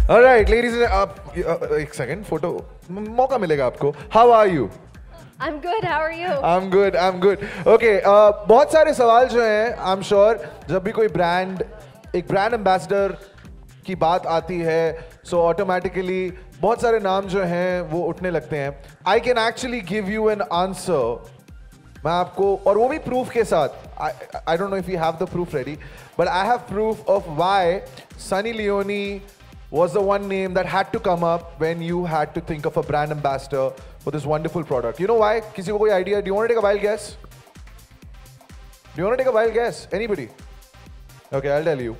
All right, ladies and एक second, photo मौका मिलेगा आपको. How are you? I'm good. How are you? I'm good. I'm good. Okay. बहुत सारे सवाल जो हैं, I'm sure जब भी कोई brand, एक brand ambassador की बात आती है, so automatically बहुत सारे नाम जो हैं वो उठने लगते हैं. I can actually give you an answer. मैं आपको और वो भी proof के साथ. I don't know if you have the proof ready, but I have proof of why Sunny Leone was the one name that had to come up when you had to think of a brand ambassador for this wonderful product. You know why? किसी को कोई idea? Do you want to take a wild guess? Do you want to take a wild guess? Anybody? Okay, I'll tell you.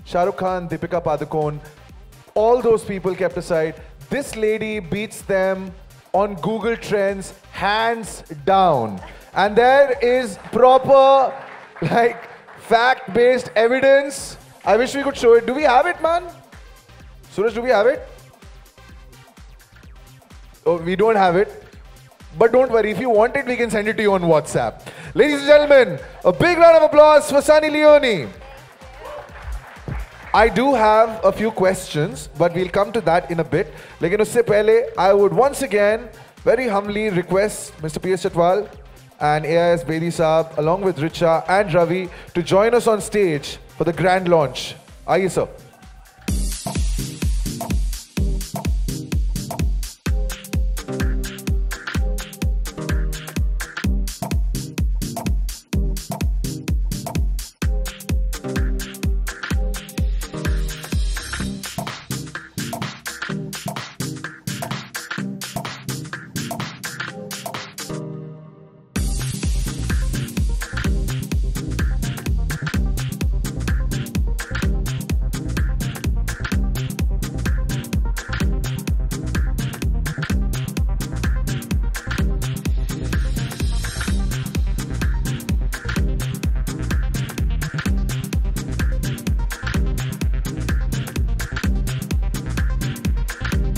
Shah Rukh Khan, Deepika Padukone, all those people kept aside. This lady beats them on Google Trends hands down. And there is proper, like, fact-based evidence. I wish we could show it. Do we have it, man? Suraj, do we have it? Oh, we don't have it. But don't worry, if you want it, we can send it to you on WhatsApp. Ladies and gentlemen, a big round of applause for Sunny Leone. I do have a few questions, but we'll come to that in a bit. Lekin usse pehle, I would once again very humbly request Mr. P.S. Chatwal and AIS Bedi Saab, along with Richa and Ravi, to join us on stage for the grand launch. Aaiye, sir.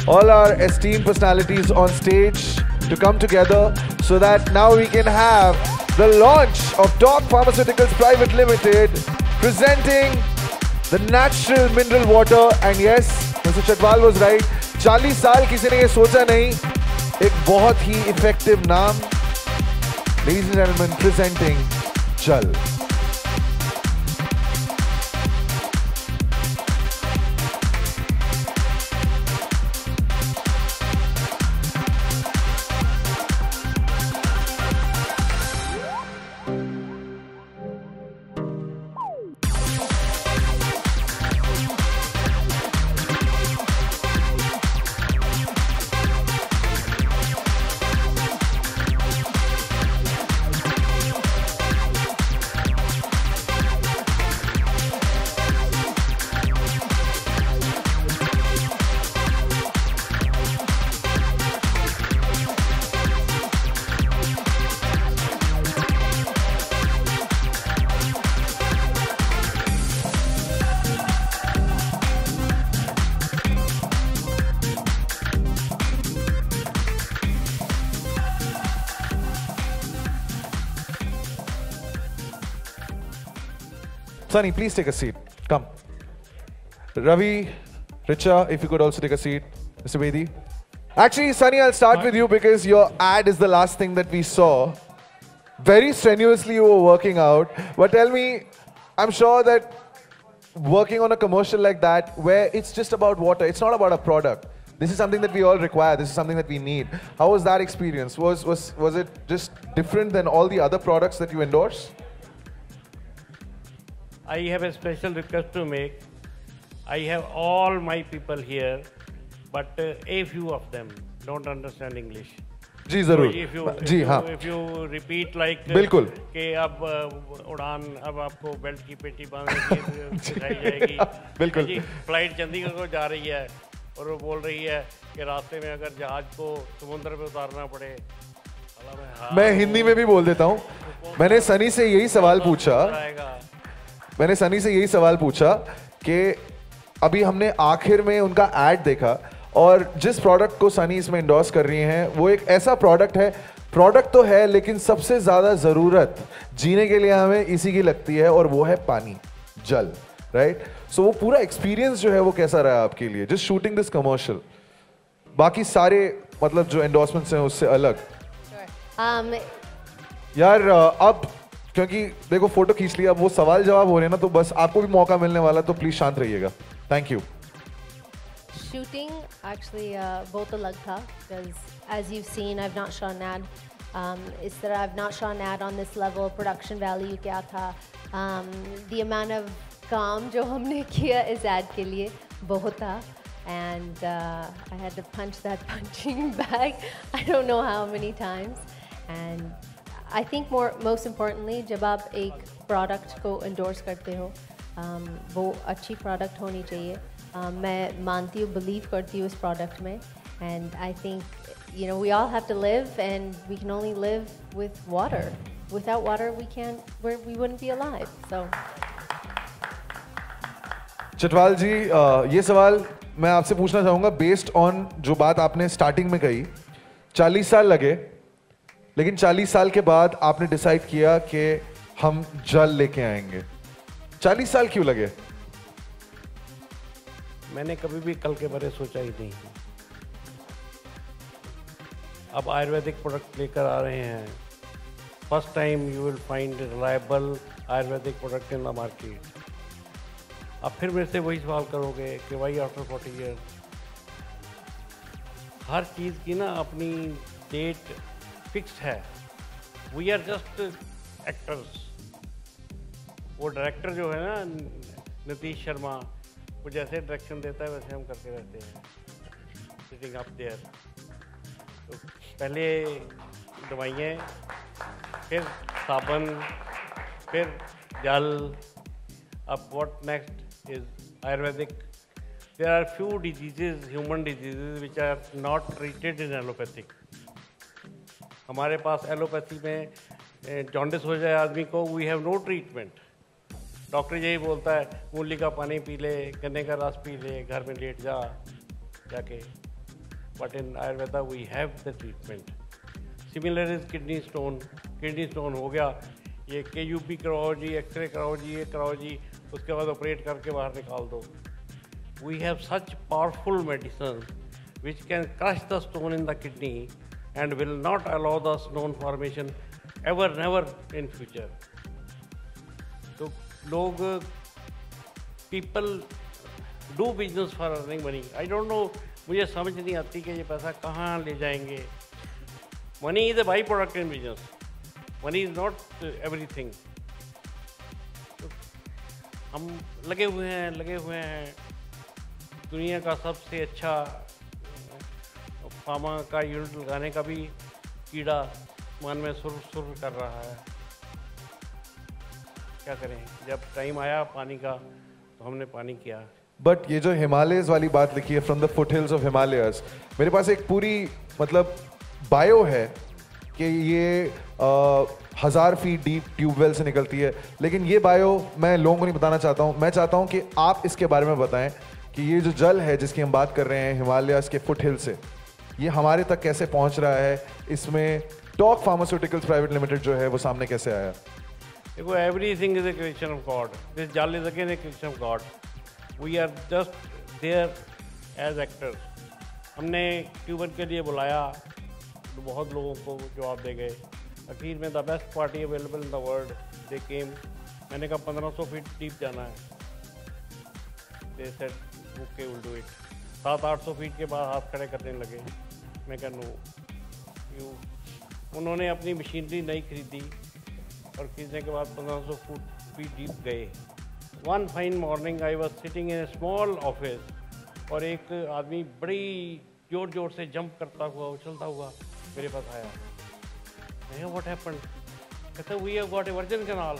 All our esteemed personalities on stage to come together so that now we can have the launch of Doc Pharmaceuticals Private Limited presenting the natural mineral water. And yes, Mr. Chatwal was right. 40 साल किसी ने ये सोचा नहीं. एक बहुत ही effective नाम. Ladies and gentlemen, presenting Jal. Sunny, please take a seat. Come. Ravi, Richa, if you could also take a seat. Mr. Bedi. Actually, Sunny, I'll start with you because your ad is the last thing that we saw. Very strenuously you were working out. But tell me, I'm sure that working on a commercial like that, where it's just about water, it's not about a product. This is something that we all require. This is something that we need. How was that experience? Was it just different than all the other products that you endorse? I have a special request to make. I have all my people here, but a few of them don't understand English. जी जरूर. If you repeat like बिल्कुल. कि अब उड़ान अब आपको belt की पेटी बांधने सिखाई जाएगी. बिल्कुल. जी फ्लाइट चंडीगढ़ को जा रही है और वो बोल रही है कि रास्ते में अगर जहाज को समुद्र पे उतारना पड़े. मैं हिंदी में भी बोल देता हूँ. मैंने सनी से यही सवाल पूछा कि अभी हमने आखिर में उनका ऐड देखा और जिस प्रोडक्ट को सनी इसमें इंडोर्स कर रही हैं वो एक ऐसा प्रोडक्ट है. प्रोडक्ट तो है लेकिन सबसे ज़्यादा ज़रूरत जीने के लिए हमें इसी की लगती है और वो है पानी, जल, राइट? सो वो पूरा एक्सपीरियंस जो है वो कैसा रहा आपके लिए जस्ट शूटिंग दिस कमर्शियल, बाकी सारे मतलब जो एंडोर्समेंट्स हैं उससे अलग? Um, यार अब क्योंकि देखो फोटो खींच लिया, अब वो सवाल जवाब हो रहे हैं ना, तो बस आपको भी मौका मिलने वाला, तो प्लीज शांत रहिएगा. Thank you. shooting actually बहुत अलग था because as you've seen I've not shot an ad. इस तरह I've not shot an ad on this level. Production value क्या था, the amount of काम जो हमने किया इस ad के लिए बहुत था, and I had to punch that punching bag I don't know how many times. And I think most importantly जब आप एक product को endorse करते हो वो अच्छी product होनी चाहिए. मैं मानती हूँ, believe करती हूँ इस product में, and I think you know we all have to live and we can only live with water. Without water we wouldn't be alive. So Chatwal जी, ये सवाल मैं आपसे पूछना चाहूंगा बेस्ड ऑन जो बात आपने स्टार्टिंग में कही. 40 साल लगे, लेकिन 40 साल के बाद आपने डिसाइड किया कि हम जल लेके आएंगे. 40 साल क्यों लगे? मैंने कभी भी कल के बारे सोचा ही नहीं. अब आयुर्वेदिक प्रोडक्ट लेकर आ रहे हैं. First time you will find reliable Ayurvedic product in the market. अब फिर मेरे से वही सवाल करोगे कि वाई आफ्टर 40 ईयर. हर चीज़ की ना अपनी डेट फिक्स्ड है. We are just actors. वो डायरेक्टर जो है ना नीतीश शर्मा, वो जैसे डायरेक्शन देता है वैसे हम करते रहते हैं, सिटिंग अप देयर. तो पहले दवाइयाँ, फिर साबुन, फिर जल. अब what next is Ayurvedic. There are few diseases, human diseases, which are not treated in allopathic. हमारे पास एलोपैथी में जॉन्डिस हो जाए आदमी को, we have no treatment. Doctor यही बोलता है मूली का पानी पी ले, गन्ने का रस पी ले, घर में लेट जा जाके. But in Ayurveda we have the treatment. Similar is kidney stone. Kidney stone हो गया, ये KUP कराओ जी, एक्सरे कराओ जी, ये कराओ जी, उसके बाद ऑपरेट करके बाहर निकाल दो. We have such powerful medicines which can crush the stone in the kidney and will not allow the stone formation ever, never in future. So, people do business for earning money. I don't know, मुझे समझ नहीं आती कि ये पैसा कहाँ ले जाएंगे. Money is a byproduct in business. Money is not everything. So, हम लगे हुए हैं. दुनिया का सबसे अच्छा फार्मा का यूनिट लगाने का भी कीड़ा मन में सुर कर रहा है. क्या करें, जब टाइम आया पानी का तो हमने पानी किया. बट ये जो हिमालयस वाली बात लिखी है, from the foot hills of Himalayas, मेरे पास एक पूरी मतलब बायो है कि ये 1000 फीट डीप ट्यूबवेल से निकलती है. लेकिन ये बायो मैं लोगों को नहीं बताना चाहता हूँ. मैं चाहता हूँ कि आप इसके बारे में बताएं कि ये जो जल है जिसकी हम बात कर रहे हैं हिमालयस के फुट हिल से, ये हमारे तक कैसे पहुंच रहा है. इसमें टॉक फार्मास्यूटिकल्स प्राइवेट लिमिटेड जो है वो सामने कैसे आया? देखो, everything is a creation of God. This jal is again a creation of God. We are just there as actors. हमने ट्यूबर के लिए बुलाया तो बहुत लोगों को जवाब दे गए. आखिर में the best party available in the world they came. मैंने कहा 1500 फीट डीप जाना है. They said okay will do it. 700-800 feet के बाद हाथ खड़े करने लगे. मैं कहा नो यू. उन्होंने अपनी मशीनरी नहीं खरीदी और खरीदने के बाद 1500 फीट डीप गए. One fine morning I was sitting in A small office और एक आदमी बड़ी जोर से जंप करता हुआ उछलता हुआ मेरे पास आया. मैं व्हाट हैपेंड? कहता we have got a virgin canal.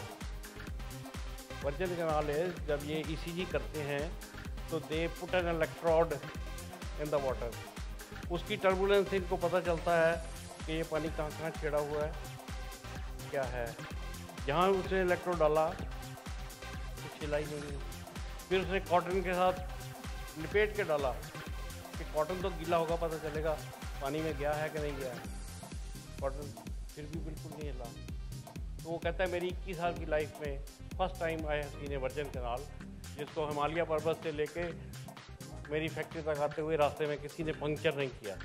Virgin canal है जब ये ECG करते हैं तो they put an electrode in the water. उसकी टर्बुलेंस से इनको पता चलता है कि ये पानी कहाँ कहाँ छिड़ा हुआ है, क्या है. जहाँ उसने इलेक्ट्रोड डाला कुछ हिला ही नहीं. फिर उसने कॉटन के साथ लिपेट के डाला कि कॉटन तो गीला होगा, पता चलेगा पानी में गया है कि नहीं गया है. कॉटन फिर भी बिल्कुल नहीं हिला. तो वो कहता है मेरी 21 साल की लाइफ में first time I have seen A virgin canal जिसको हिमालय पर्वत से लेके मेरी फैक्ट्री तक आते हुए रास्ते में किसी ने पंक्चर नहीं किया।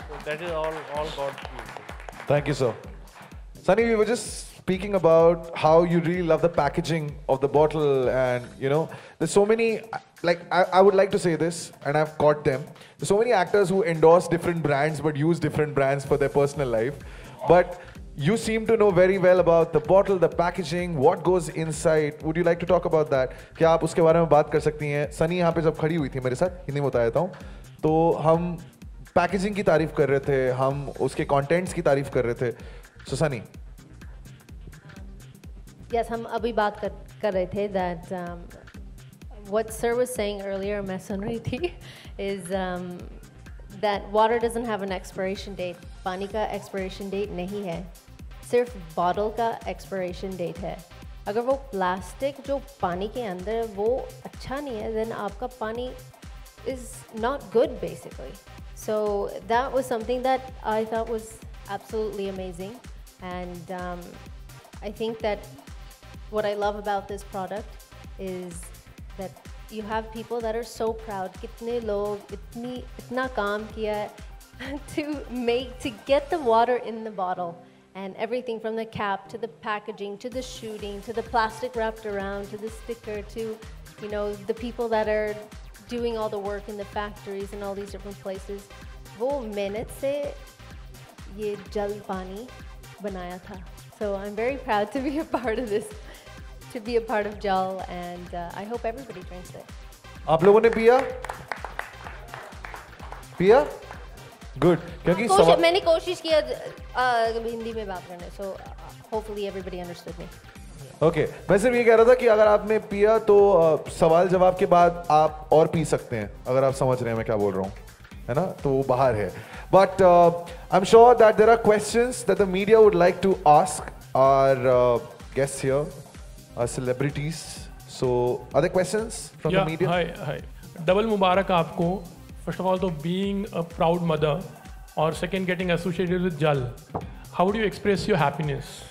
So that is all God's gift. Thank you, sir. Sunny, we were just speaking about how you really love the packaging of the bottle, and you know, there's so many. Like I would like to say this, and I've caught them. There's so many actors who endorse different brands but use different brands for their personal life. But you seem to know very well about the bottle, the packaging, what goes inside. Would you like to talk about that? क्या आप उसके बारे में बात कर सकती हैं? सनी यहाँ पे जब खड़ी हुई थी मेरे साथ, हिंदी में बता देता हूँ, तो हम पैकेजिंग की तारीफ कर रहे थे, हम उसके कंटेंट्स की तारीफ कर रहे थे. So Sunny. Yes, हम अभी बात कर रहे थे that what Sir was saying earlier, मैं सुन रही थी, is that water doesn't have an expiration date. पानी का expiration date नहीं है, सिर्फ bottle का expiration date है. अगर वो plastic जो पानी के अंदर वो अच्छा नहीं है, then आपका पानी is not good basically. So that was something that I thought was absolutely amazing, and I think that what I love about this product is that you have people that are so proud. कितने लोग इतना काम किया to get the water in the bottle, and everything from the cap to the packaging to the shooting to the plastic wrapped around to the sticker to, you know, the people that are doing all the work in the factories and all these different places. वो मेहनत से ये जल पानी बनाया था. So I'm very proud to be a part of this, to be a part of Jal, and I hope everybody drinks it. आप लोगों ने पिया? पिया? Good. क्योंकि मैंने कोशिश किया हिंदी में बात करने, so hopefully everybody understood me. Okay. मैं सिर्फ ये कह रहा था कि अगर आपने पिया तो सवाल जवाब के बाद आप और पी सकते हैं, अगर आप समझ रहे हैं मैं क्या बोल रहा हूँ, है ना? तो वो बाहर है. But I'm sure that there are questions that the media would like to ask our guests here, our celebrities. So, are there questions from the media? Hi. Double Mubarak आपको. First of all, तो being a proud mother, or second getting associated with Jal. How would you express your happiness?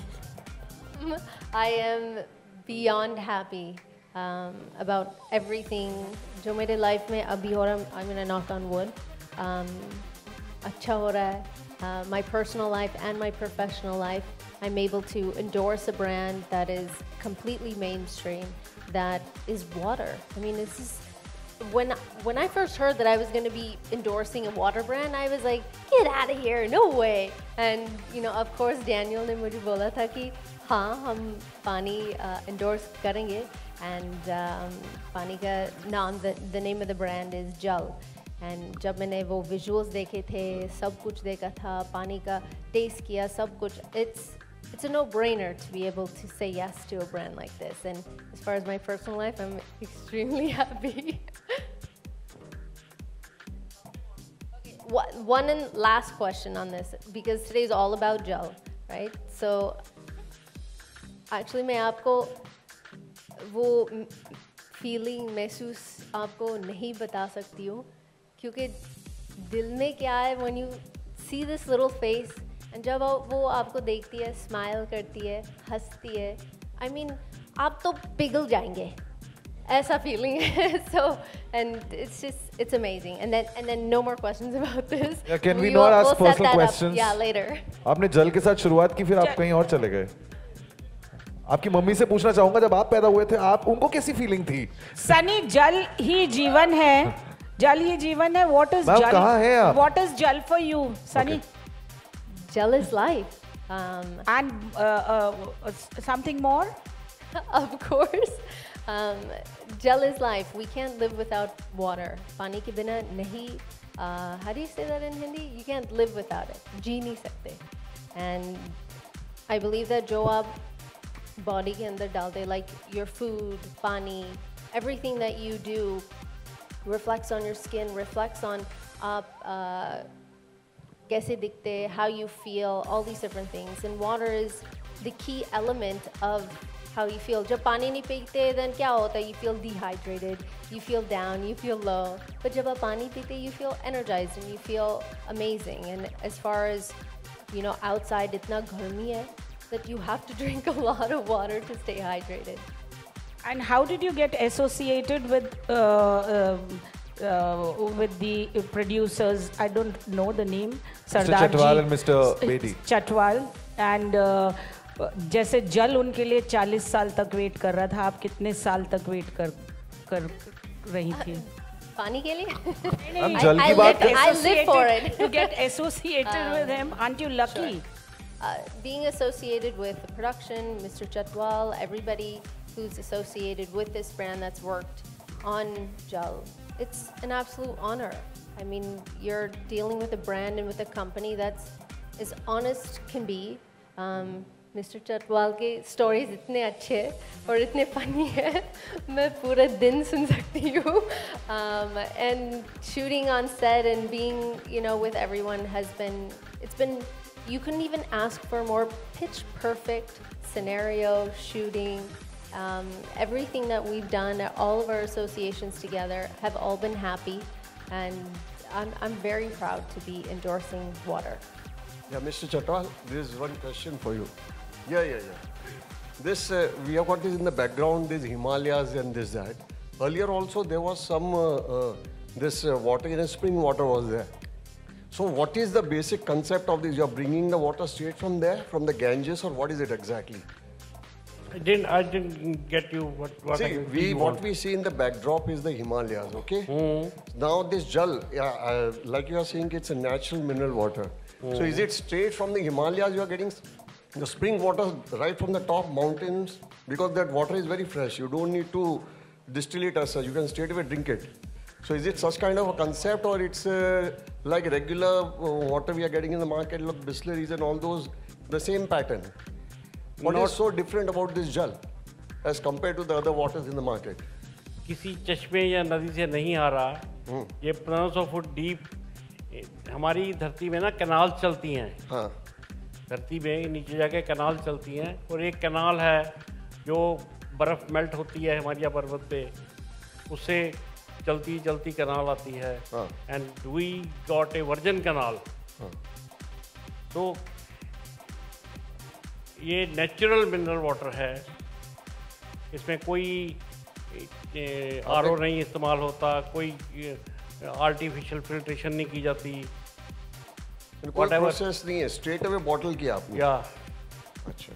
I am beyond happy about everything जो मेरे life में अभी हो रहा है. I'm gonna knock on wood. अच्छा हो रहा है. My personal life and my professional life, I'm able to endorse a brand that is completely mainstream, that is water. I mean, this is when I first heard that I was going to be endorsing a water brand, I was like, get out of here, no way. And you know, of course, Daniel ने मुझे बोला था कि हाँ हम पानी endorse करेंगे, and पानी का नाम, the name of the brand is Jal. And जब मैंने वो visuals देखे थे, सब कुछ देखा था, पानी का taste किया, सब कुछ, it's a no-brainer to be able to say yes to a brand like this. And as far as my personal life, I'm extremely happy. Okay, one and last question on this, because today's all about Jal, right? So actually मैं आपको वो feeling महसूस आपको नहीं बता सकती हूँ, क्योंकि दिल में क्या है when you see this little face, and जब वो आपको देखती है, smile करती है, हंसती है, I mean, आप तो पिघल जाएंगे, ऐसा feeling है. So, and it's amazing. And then no more questions about this. Yeah, can we not ask personal questions? Yeah, later. आपने जल के साथ शुरुआत की, फिर आप कहीं और चले गए. आपकी मम्मी से पूछना चाहूंगा, जब आप पैदा हुए थे, आप उनको कैसी फीलिंग थी? सनी, जल ही जीवन है. जल ही जीवन है. What is जल? कहाँ हैं आप? What is जल for you, Sunny? Jal is life. And something more? Of course. Jal is life. We can't live without water. पानी के बिना नहीं. How do you say that in Hindi? You can't live without it. जी नहीं सकते. And I believe that जो आप body के अंदर डालते, like your food, पानी, everything that you do reflects on your skin, reflects on आप कैसे दिखते, how you feel, all these different things. And water is the key element of how you feel. जब पानी नहीं पीते, then क्या होता है? You feel dehydrated, you feel down, you feel low. But जब आप पानी पीते, you feel energized and you feel amazing. And as far as, you know, outside इतना गर्मी है, that you have to drink a lot of water to stay hydrated. And how did you get associated with the producers? I don't know the name. Mr. Chatwal and Mr. Bedi. Chatwal and जैसे जल उनके लिए 40 साल तक wait कर रहा था, आप कितने साल तक वेट कर रही थी? पानी के लिए? हम जल की बात कर I live for it. To get associated with him, aren't you lucky? Being associated with the production, Mr. Chatwal, everybody who's associated with this brand that's worked on Jal, it's an absolute honor. I mean, you're dealing with a brand and with a company that's as honest can be. Mr. Chatwal के stories इतने अच्छे और इतने funny है, मैं पूरा दिन सुन सकती हूँ. And shooting on set and being, you know, with everyone has been, you couldn't even ask for a more pitch perfect scenario shooting. Everything that we've done, all of our associations together have all been happy, and I'm very proud to be endorsing water. Yeah, Mr. Chatwal, there is one question for you. Yeah. This, we have got this in the background, this Himalayas and this, that. Earlier also there was some, this water, in a spring water was there. So what is the basic concept of this? You are bringing the water straight from there, from the Ganges, or what is it exactly? I didn't get you. What See, what we see in the backdrop is the Himalayas, okay? Now this Jal, like you are saying, it's a natural mineral water. So is it straight from the Himalayas you are getting the spring water right from the top mountains? Because that water is very fresh. You don't need to distill it as such. You can straight away drink it. So is it such kind of a concept, or it's like regular water we are getting in the market, like distilleries and all those, the same pattern? What is so different about this Jal as compared to the other waters in the market? किसी चश्मे या नदी से नहीं आ रहा. ये 1500 foot deep हमारी धरती में ना कैनाल चलती हैं. हाँ. धरती में नीचे जाके कैनाल चलती हैं, और एक कैनाल है जो बर्फ़ मेल्ट होती है हिमालय पर्वत पे, उससे चलती चलती कैनाल आती है. And we got a version canal. तो ये नेचुरल मिनरल वाटर है, इसमें कोई आरओ नहीं इस्तेमाल होता, कोई आर्टिफिशियल फिल्ट्रेशन नहीं की जाती. कोई प्रोसेस नहीं है, स्ट्रेट अवे बॉटल किया आपने? या अच्छा.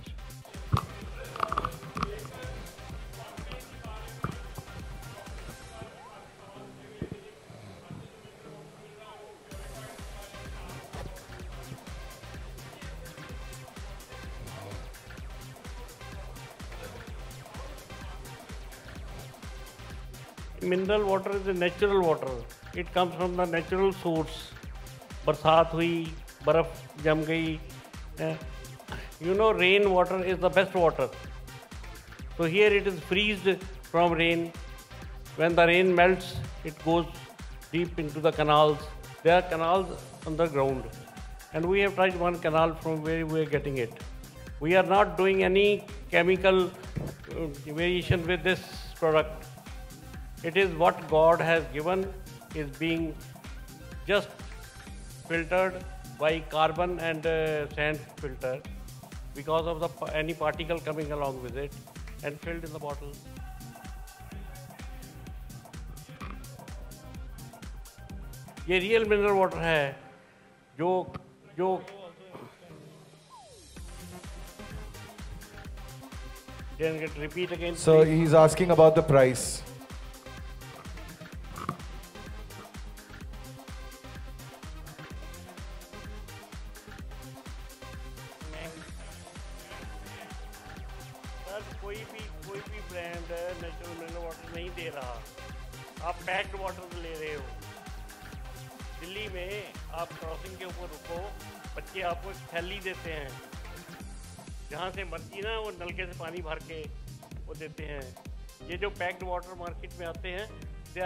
Mineral water is a natural water. It comes from the natural source. बरसात हुई, बर्फ़ जम गई. You know, rain water is the best water. So here it is freezed from rain. When the rain melts, it goes deep into the canals. There are canals underground, and we have tried one canal from where we are getting it. We are not doing any chemical variation with this product. It is what God has given, is being just filtered by carbon and sand filter because of the any particle coming along with it, and filled in the bottle. ये real mineral water है जो Then get repeat again. So he's asking about the price. कोई भी brand natural mineral water नहीं दे रहा. आप packed water ले रहे हो. दिल्ली में आप क्रॉसिंग के ऊपर रुको, बच्चे आपको एक थैली देते हैं, जहाँ से मर्जी ना वो नलके से पानी भर के वो देते हैं. ये जो पैक्ड वाटर मार्केट में आते हैं, दे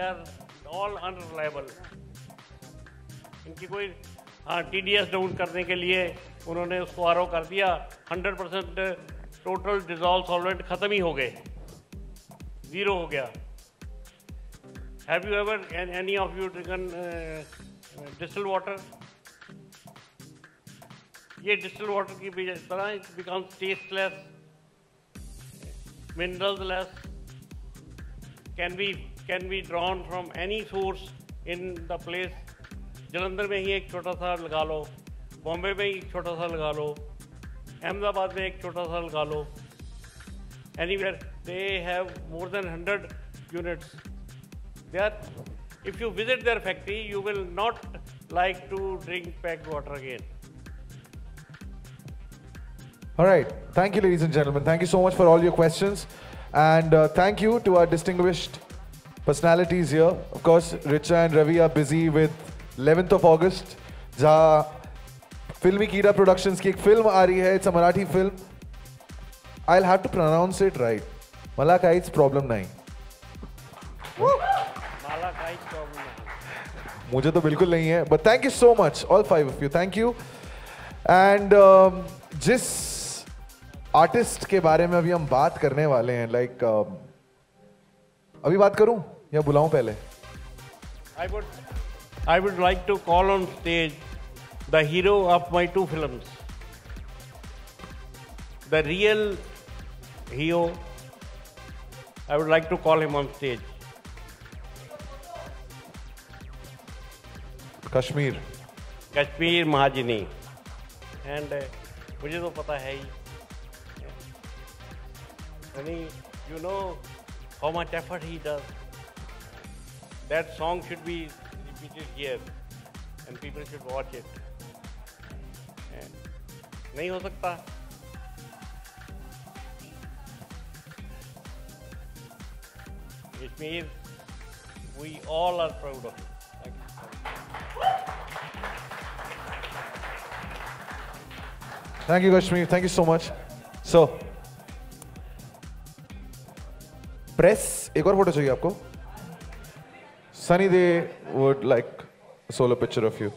आर ऑल अनरिलायबल. इनकी कोई TDS डाउन करने के लिए उन्होंने उसको आरओ कर दिया, 100% टोटल डिजॉल्व सॉल्वेंट ख़त्म ही हो गए, ज़ीरो हो गया. Have you ever any of you drunk distill water? ये डिस्टिल वाटर की तरह it becomes tasteless, mineralsless, can be drawn from any source in the place. Jalandhar में ही एक छोटा सा लगा लो, बॉम्बे में एक छोटा सा लगा लो, अहमदाबाद में एक छोटा सा लगा लो. Anywhere they have more than 100 units. If you visit their factory, you will not like to drink packed water again. All right. Thank you, ladies and gentlemen. Thank you so much for all your questions. And thank you to our distinguished personalities here. Of course, Richa and Ravi are busy with 11th of August. जहाँ फिल्मी कीड़ा productions की एक film आ रही है. It's a Marathi film. I'll have to pronounce it right. Malakai's problem नहीं. Malakai's problem नहीं. मुझे तो बिल्कुल नहीं है. But thank you so much, all five of you. Thank you. And जिस आर्टिस्ट के बारे में अभी हम बात करने वाले हैं, like अभी बात करूं या बुलाऊं पहले? I would like to call on stage the hero of my two films, the real hero. I would like to call him on stage. Kashmir Mahajani. And मुझे तो पता है ही. You know how much effort he does. That song should be repeated here and people should watch it. नहीं हो सकता. It means we all are proud of it. Thank you, Kashmir. Thank you so much. So, press. एक और photo चाहिए आपको? Sunny, they would like a solo picture of you.